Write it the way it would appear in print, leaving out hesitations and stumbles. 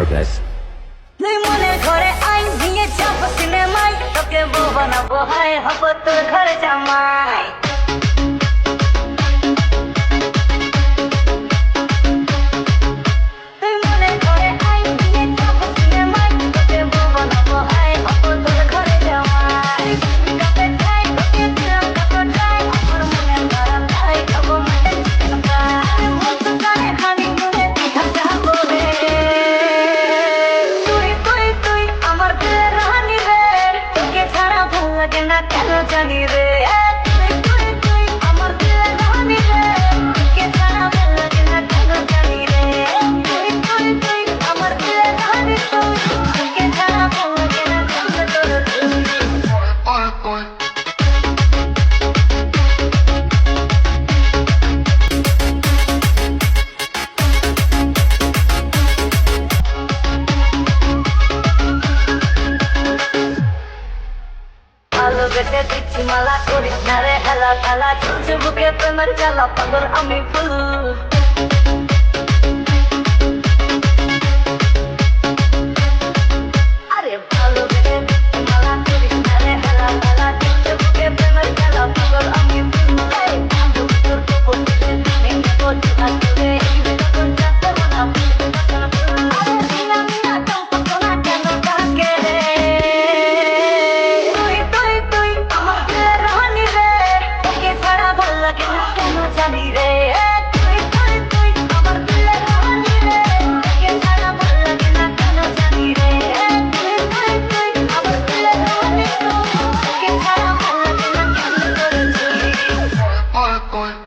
guys. তুই মনে ঘরে আই নিয়ে যাব সিনেমায় তোকে বউ বানাবো হায় হব তোর ঘরে জামাই তুই মনে ঘরে আই নিয়ে যাব সিনেমায় তোকে বউ বানাবো হায় হব তোর ঘরে জামাই কাপে খাই তোকে দিলাম কত টাই আমার মনে ধরাম তাই খাবো মটন চিকেন ফ্রাই মন তো জানে হানি মনে পিঠা যাবো রে তুই আমার দিলের রানী রে তোকে ছাড়া ভালো লাগে না কেন জানি রে তুই আমার দিলের রানী রে তোকে ছাড়া ভালো লাগে না কেন জানি রে তুই আমার দিলের রানী তোকে ছাড়া ভালো লাগে না কেন তোর আলো বেটে দিচ্ছি মালা করিস না রে হেলা খেলা চলছে বুকে প্রেমের জ্বালা পাগল আমি ফুল